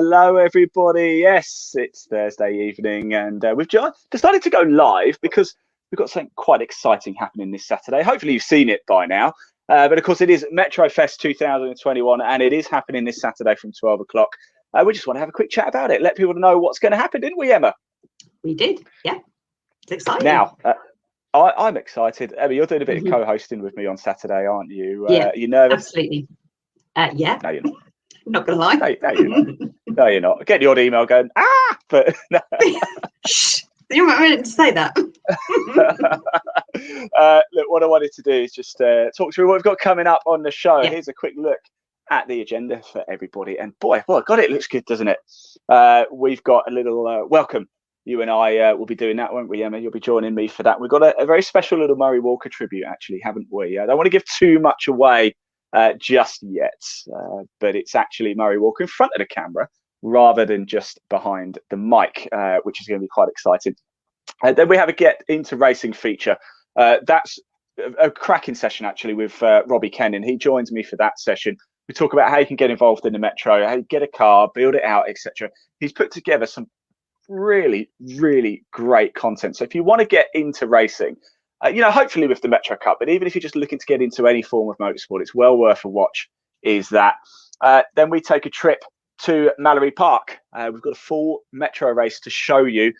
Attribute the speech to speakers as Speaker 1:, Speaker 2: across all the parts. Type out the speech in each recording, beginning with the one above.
Speaker 1: Hello, everybody. Yes, it's Thursday evening, and we've just decided to go live because we've got something quite exciting happening this Saturday. Hopefully, you've seen it by now. But of course, it is MetroFest 2021, and it is happening this Saturday from 12 o'clock. We just want to have a quick chat about it, let people know what's going to happen, didn't we, Emma?
Speaker 2: We did, yeah. It's exciting.
Speaker 1: Now, I'm excited. Emma, you're doing a bit of co-hosting with me on Saturday, aren't you?
Speaker 2: Yeah,
Speaker 1: you nervous?
Speaker 2: Absolutely. Yeah.
Speaker 1: No, you're not.
Speaker 2: I'm not going to lie.
Speaker 1: No, you're not. No, you're not. Get the odd email going, but no.
Speaker 2: Shh. You weren't ready to say that.
Speaker 1: Look, what I wanted to do is just talk through what we've got coming up on the show. Here's a quick look at the agenda for everybody. And boy, well, God, it looks good, doesn't it? We've got a little welcome. You and I will be doing that, won't we, Emma? You'll be joining me for that. We've got a very special little Murray Walker tribute, actually, haven't we? I don't want to give too much away just yet, but it's actually Murray Walker in front of the camera rather than just behind the mic, which is going to be quite exciting. Then we have a Get Into Racing feature. That's a cracking session, actually, with Robbie Kennan. He joins me for that session. We talk about how you can get involved in the Metro, how you get a car, build it out, etc. He's put together some really, really great content. So if you want to get into racing, hopefully with the Metro Cup, but even if you're just looking to get into any form of motorsport, it's well worth a watch. Is that then we take a trip to Mallory Park. We've got a full Metro race to show you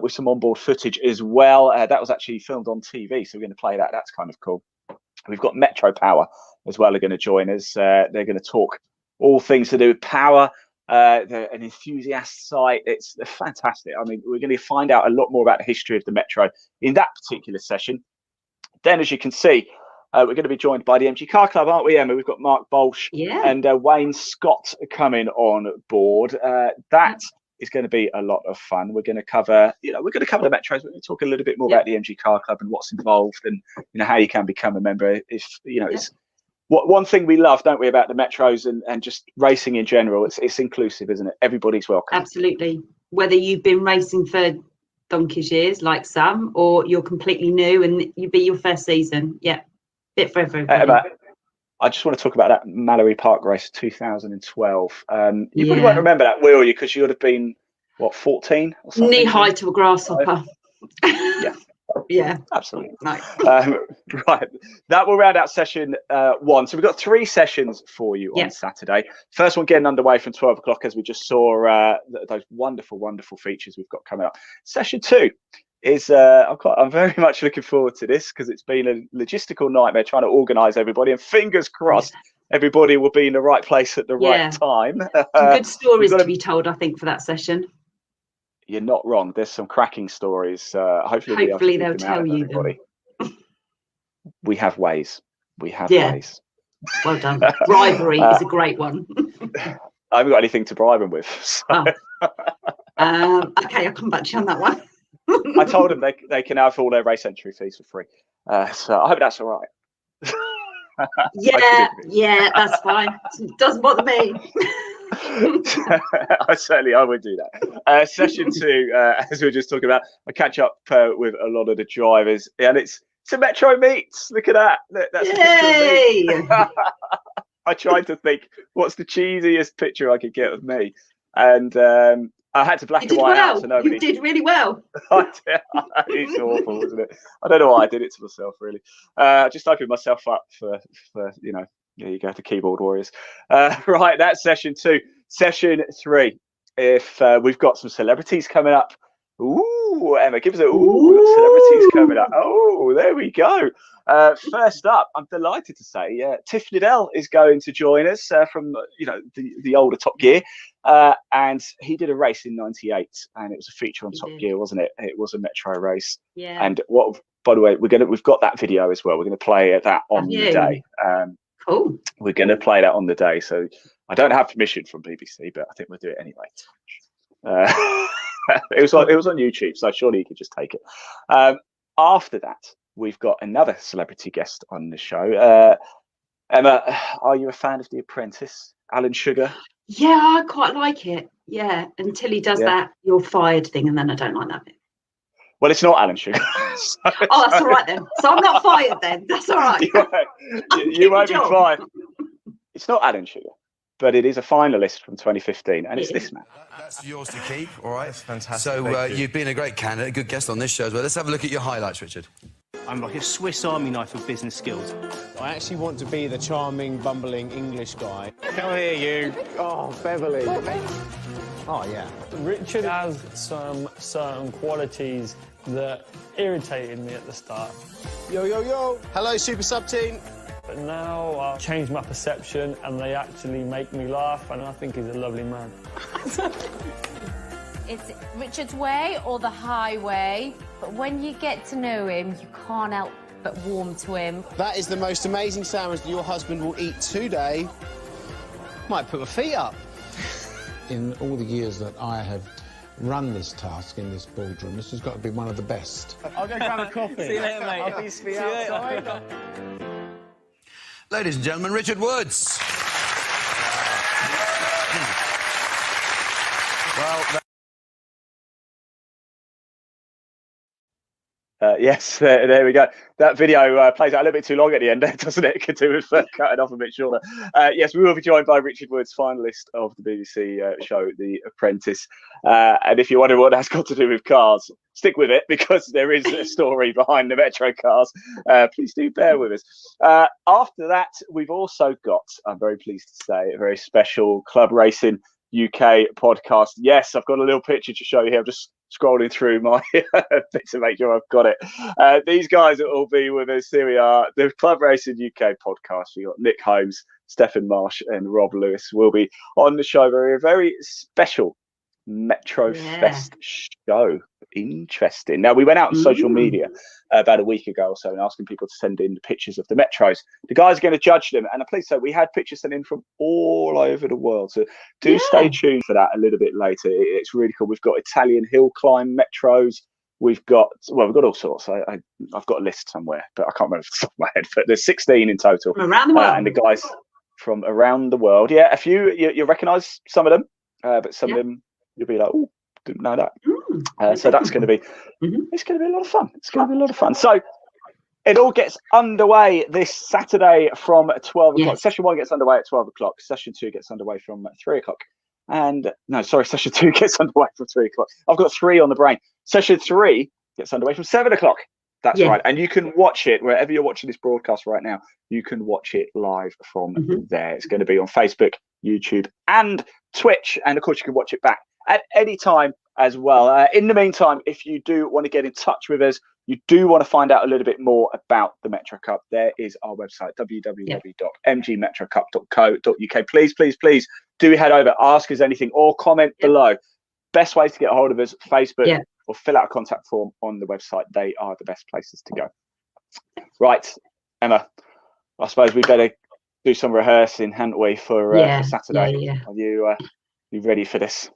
Speaker 1: with some onboard footage as well. That was actually filmed on TV, so we're going to play that. That's kind of cool. We've got Metro Power as well are going to join us. They're going to talk all things to do with power. They're an enthusiast site. It's fantastic. I mean, we're going to find out a lot more about the history of the Metro in that particular session. Then, as you can see, we're going to be joined by the MG Car Club, aren't we, Emma? We've got Mark Bolsh and Wayne Scott coming on board. That is going to be a lot of fun. We're going to cover, the Metros. We're going to talk a little bit more about the MG Car Club and what's involved, and how you can become a member. If it's one thing we love, don't we, about the Metros and just racing in general. It's inclusive, isn't it? Everybody's welcome.
Speaker 2: Absolutely. Whether you've been racing for donkey's years, like some, or you're completely new and you be your first season. Yeah, bit for everybody.
Speaker 1: I just want to talk about that Mallory Park race 2012. You probably won't remember that, will you? Because you would have been, 14 or something?
Speaker 2: Knee high to a grasshopper.
Speaker 1: Yeah.
Speaker 2: Yeah,
Speaker 1: absolutely.
Speaker 2: Nice.
Speaker 1: Right, that will round out session 1. So we've got 3 sessions for you on Saturday. First one getting underway from 12 o'clock, as we just saw those wonderful features we've got coming up. Session 2 is I'm very much looking forward to this, because it's been a logistical nightmare trying to organise everybody, and fingers crossed everybody will be in the right place at the right time.
Speaker 2: Some good stories to be told, I think, for that session.
Speaker 1: You're not wrong. There's some cracking stories.
Speaker 2: Hopefully they'll tell you them.
Speaker 1: We have ways. Ways.
Speaker 2: Well done. Bribery is a great one.
Speaker 1: I haven't got anything to bribe them with. So.
Speaker 2: Okay, I'll come back to you on that one.
Speaker 1: I told them they can have all their race entry fees for free. So I hope that's all right.
Speaker 2: Yeah, that's fine. Doesn't bother me.
Speaker 1: I would do that. Session 2, as we were just talking about, I catch up with a lot of the drivers, and it's a Metro meets. Look at that. That's
Speaker 2: Yay!
Speaker 1: a picture of me. I tried to think what's the cheesiest picture I could get of me, and I had to black and white out, so nobody.
Speaker 2: You did really well.
Speaker 1: It's awful, isn't it? I don't know why I did it to myself, really. Just opened myself up for there you go, the keyboard warriors. Right, that's session 2. Session 3. If we've got some celebrities coming up. Ooh, Emma, give us a we've got celebrities coming up. Oh, there we go. First up, I'm delighted to say Tiffany Dell is going to join us from the older Top Gear, and he did a race in '98, and it was a feature on Top Gear, wasn't it? It was a Metro race.
Speaker 2: Yeah.
Speaker 1: And by the way, we've got that video as well. We're going to play that on the day.
Speaker 2: Cool.
Speaker 1: We're going to play that on the day, so I don't have permission from BBC, but I think we'll do it anyway. It was on YouTube, so surely you could just take it. After that, we've got another celebrity guest on the show. Emma, are you a fan of The Apprentice? Alan Sugar?
Speaker 2: Yeah, I quite like it. Yeah, until he does that "you're fired" thing, and then I don't like that bit.
Speaker 1: Well, it's not Alan Sugar.
Speaker 2: That's all right then. So I'm not fired then. That's all right.
Speaker 1: You won't be fired. It's not Alan Sugar. but it is a finalist from 2015, and it's this man.
Speaker 3: That's yours to keep, all right?
Speaker 4: That's fantastic.
Speaker 3: So you've been a great candidate, a good guest on this show as well. Let's have a look at your highlights, Richard.
Speaker 4: I'm like a Swiss Army knife of business skills.
Speaker 5: I actually want to be the charming, bumbling English guy.
Speaker 4: Come here, you.
Speaker 5: Oh, Beverly. Oh, yeah.
Speaker 6: Richard has some certain qualities that irritated me at the start.
Speaker 5: Yo, yo, yo. Hello, Super Sub Team.
Speaker 6: But now I've changed my perception and they actually make me laugh, and I think he's a lovely man.
Speaker 7: It's Richard's way or the highway, but when you get to know him, you can't help but warm to him.
Speaker 5: That is the most amazing sandwich that your husband will eat today. Might put my feet up.
Speaker 8: In all the years that I have run this task in this boardroom, this has got to be one of the best.
Speaker 5: I'll go grab a coffee.
Speaker 4: See you later, mate.
Speaker 5: I'll be outside.
Speaker 3: Ladies and gentlemen, Richard Woods. Well,
Speaker 1: Yes, there we go. That video plays out a little bit too long at the end, doesn't it? Could do with cutting off a bit shorter. Yes, we will be joined by Richard Woods, finalist of the BBC show The Apprentice. And if you wonder what that's got to do with cars, stick with it, because there is a story behind the Metro cars. Please do bear with us. After that, we've also got, I'm very pleased to say, a very special Club Racing UK podcast. Yes, I've got a little picture to show you here. I'm just scrolling through my bit to make sure I've got it. These guys that will be with us, here we are, the Club Racing UK podcast. We got Nick Holmes, Stefan Marsh and Rob Lewis will be on the show. Very, very special MetroFest show. Interesting. Now, we went out on social media about a week ago or so and asking people to send in pictures of the Metros. The guys are going to judge them, and please say we had pictures sent in from all over the world, so do stay tuned for that a little bit later. It's really cool. We've got Italian hill climb Metros. We've got all sorts. I've got a list somewhere, but I can't remember off the top of my head, but there's 16 in total.
Speaker 2: From around the world.
Speaker 1: And the guys from around the world. Yeah, a few you recognise some of them, but some of them you'll be like, oh, didn't know that. So that's going to be, it's going to be a lot of fun. It's going to be a lot of fun. So it all gets underway this Saturday from 12 o'clock. Session 1 gets underway at 12 o'clock. Session 2 gets underway from 3 o'clock. And no, sorry, Session 2 gets underway from 3 o'clock. I've got 3 on the brain. Session 3 gets underway from 7 o'clock. That's right. And you can watch it wherever you're watching this broadcast right now. You can watch it live from there. It's going to be on Facebook, YouTube, and Twitch. And of course, you can watch it back at any time as well. In the meantime, if you do want to get in touch with us, you do want to find out a little bit more about the Metro Cup, there is our website, www.mgmetrocup.co.uk. Please, please, please do head over, ask us anything, or comment below. Best ways to get a hold of us, Facebook, or fill out a contact form on the website. They are the best places to go. Right, Emma, I suppose we better do some rehearsing, hadn't we, for Saturday? Are you ready for this?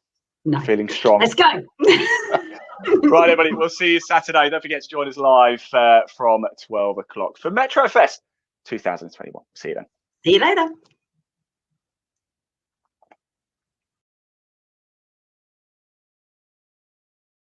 Speaker 2: No.
Speaker 1: Feeling strong?
Speaker 2: Let's go.
Speaker 1: Right, everybody, we'll see you Saturday. Don't forget to join us live from 12 o'clock for MetroFest 2021. See you then.
Speaker 2: See you later.